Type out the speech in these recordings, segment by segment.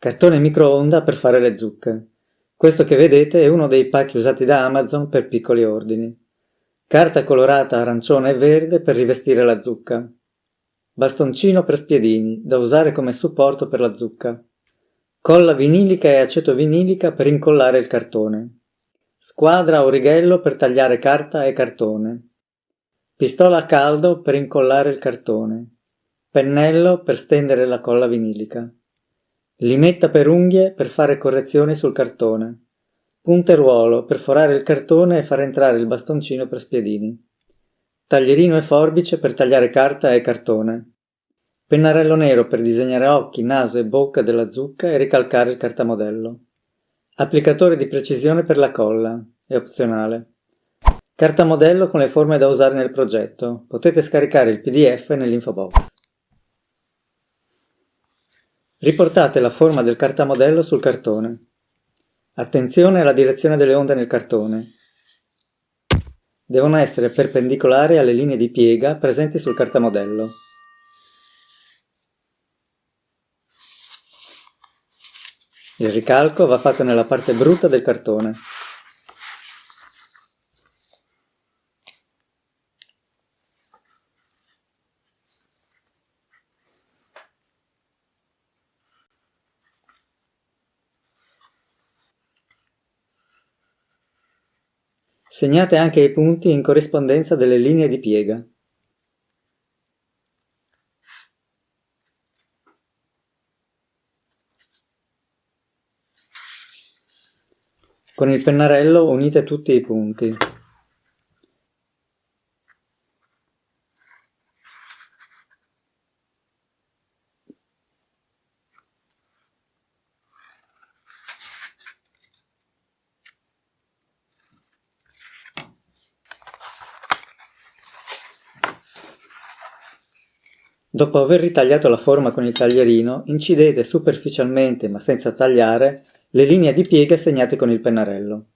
Cartone microonda per fare le zucche. Questo che vedete è uno dei pacchi usati da Amazon per piccoli ordini. Carta colorata arancione e verde per rivestire la zucca. Bastoncino per spiedini, da usare come supporto per la zucca. Colla vinilica e aceto vinilica per incollare il cartone. Squadra o righello per tagliare carta e cartone. Pistola a caldo per incollare il cartone. Pennello per stendere la colla vinilica. Limetta per unghie per fare correzioni sul cartone. Punteruolo per forare il cartone e far entrare il bastoncino per spiedini. Taglierino e forbice per tagliare carta e cartone. Pennarello nero per disegnare occhi, naso e bocca della zucca e ricalcare il cartamodello. Applicatore di precisione per la colla, è opzionale. Cartamodello con le forme da usare nel progetto. Potete scaricare il PDF nell'info box. Riportate la forma del cartamodello sul cartone. Attenzione alla direzione delle onde nel cartone. Devono essere perpendicolari alle linee di piega presenti sul cartamodello. Il ricalco va fatto nella parte brutta del cartone. Segnate anche i punti in corrispondenza delle linee di piega. Con il pennarello unite tutti i punti. Dopo aver ritagliato la forma con il taglierino, incidete superficialmente, ma senza tagliare, le linee di piega segnate con il pennarello.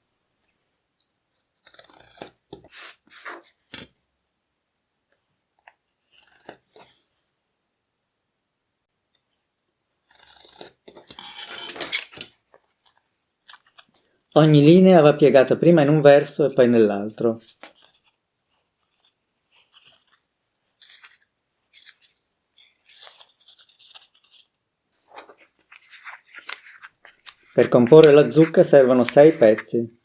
Ogni linea va piegata prima in un verso e poi nell'altro. Per comporre la zucca servono 6 pezzi.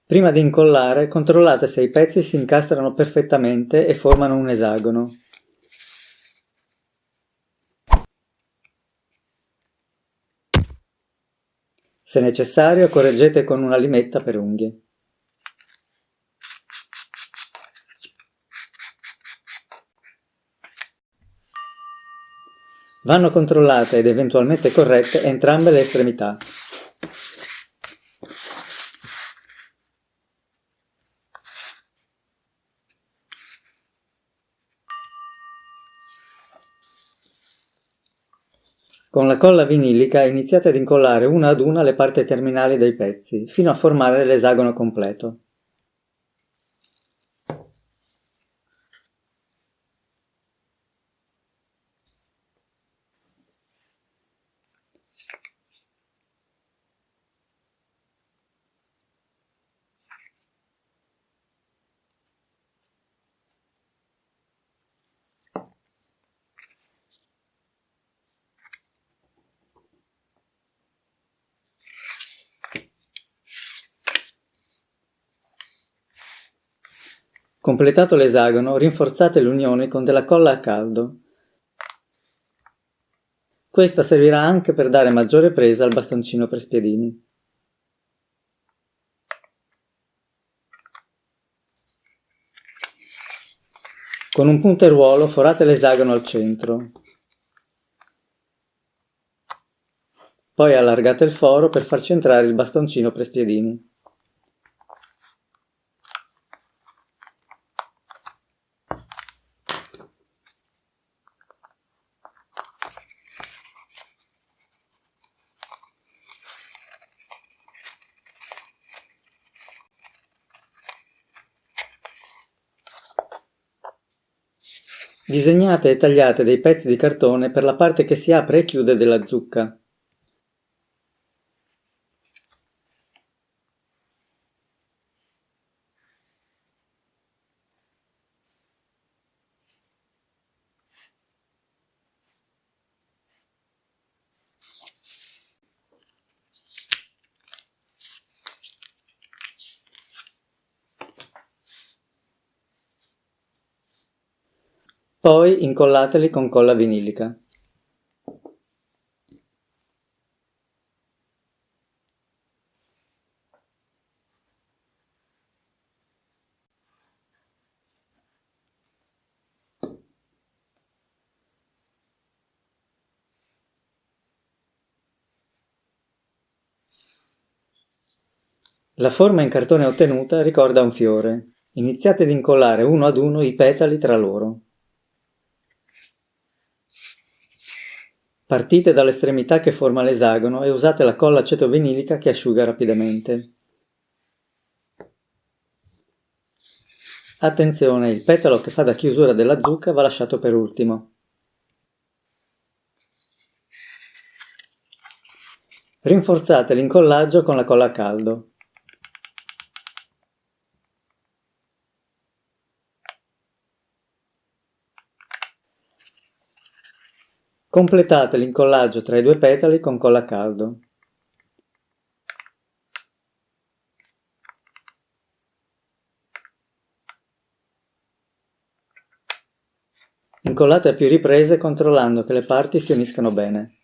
Prima di incollare, controllate se i pezzi si incastrano perfettamente e formano un esagono. Se necessario, correggete con una limetta per unghie. Vanno controllate ed eventualmente corrette entrambe le estremità. Con la colla vinilica iniziate ad incollare una ad una le parti terminali dei pezzi, fino a formare l'esagono completo. Completato l'esagono, rinforzate l'unione con della colla a caldo. Questa servirà anche per dare maggiore presa al bastoncino per spiedini. Con un punteruolo forate l'esagono al centro. Poi allargate il foro per far centrare il bastoncino per spiedini. Disegnate e tagliate dei pezzi di cartone per la parte che si apre e chiude della zucca. Poi incollateli con colla vinilica. La forma in cartone ottenuta ricorda un fiore. Iniziate ad incollare uno ad uno i petali tra loro. Partite dall'estremità che forma l'esagono e usate la colla acetovinilica che asciuga rapidamente. Attenzione, il petalo che fa da chiusura della zucca va lasciato per ultimo. Rinforzate l'incollaggio con la colla a caldo. Completate l'incollaggio tra i due petali con colla a caldo. Incollate a più riprese controllando che le parti si uniscano bene.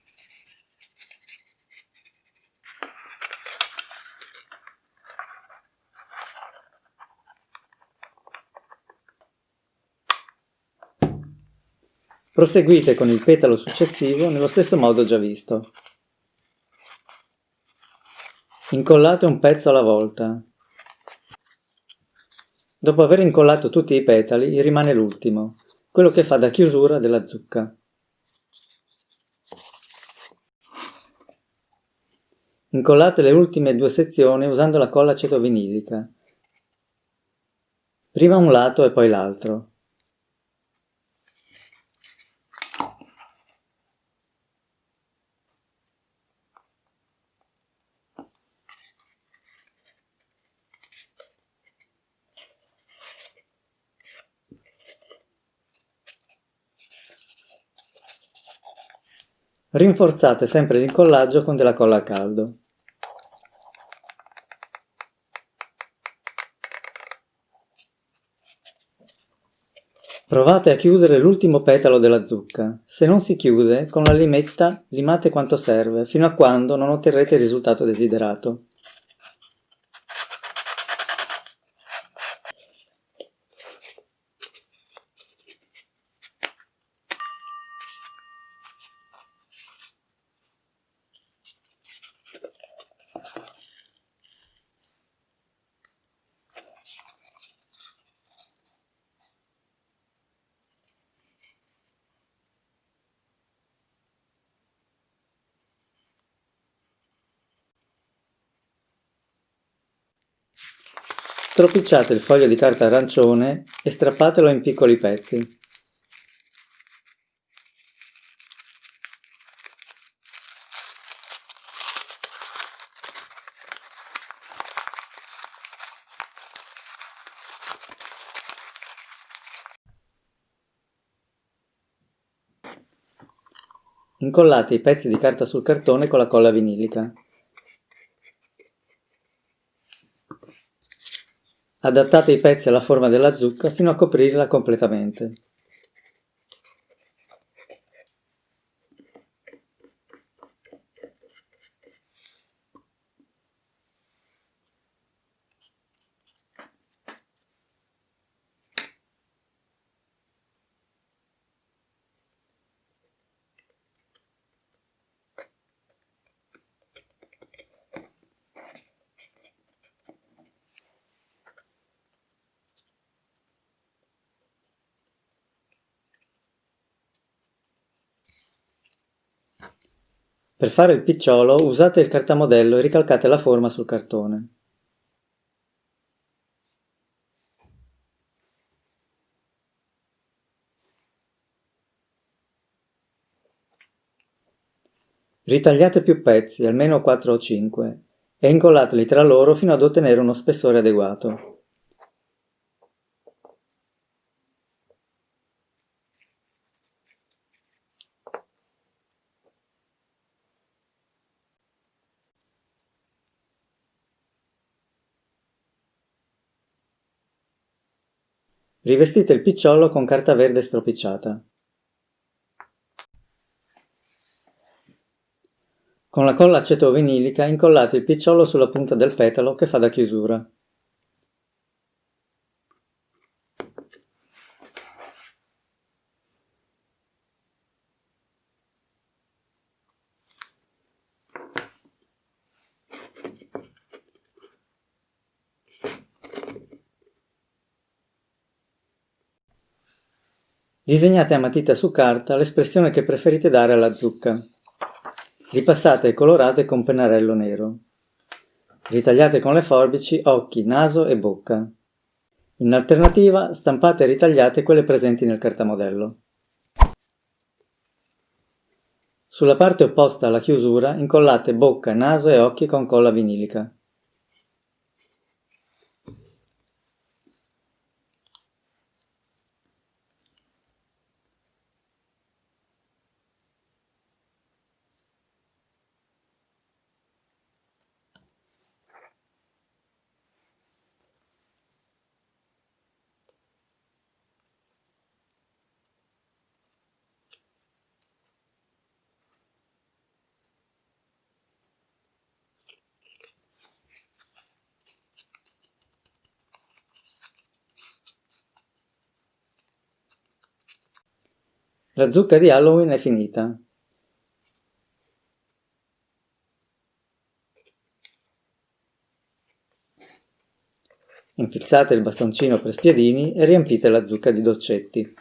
Proseguite con il petalo successivo nello stesso modo già visto. Incollate un pezzo alla volta. Dopo aver incollato tutti i petali rimane l'ultimo, quello che fa da chiusura della zucca. Incollate le ultime due sezioni usando la colla acetovinilica. Prima un lato e poi l'altro. Rinforzate sempre l'incollaggio con della colla a caldo. Provate a chiudere l'ultimo petalo della zucca. Se non si chiude, con la limetta limate quanto serve, fino a quando non otterrete il risultato desiderato. Stropicciate il foglio di carta arancione e strappatelo in piccoli pezzi. Incollate i pezzi di carta sul cartone con la colla vinilica. Adattate i pezzi alla forma della zucca fino a coprirla completamente. Per fare il picciolo usate il cartamodello e ricalcate la forma sul cartone. Ritagliate più pezzi, almeno 4 o 5, e incollateli tra loro fino ad ottenere uno spessore adeguato. Rivestite il picciolo con carta verde stropicciata. Con la colla aceto-vinilica incollate il picciolo sulla punta del petalo che fa da chiusura. Disegnate a matita su carta l'espressione che preferite dare alla zucca. Ripassate e colorate con pennarello nero. Ritagliate con le forbici occhi, naso e bocca. In alternativa, stampate e ritagliate quelle presenti nel cartamodello. Sulla parte opposta alla chiusura incollate bocca, naso e occhi con colla vinilica. La zucca di Halloween è finita. Infilzate il bastoncino per spiedini e riempite la zucca di dolcetti.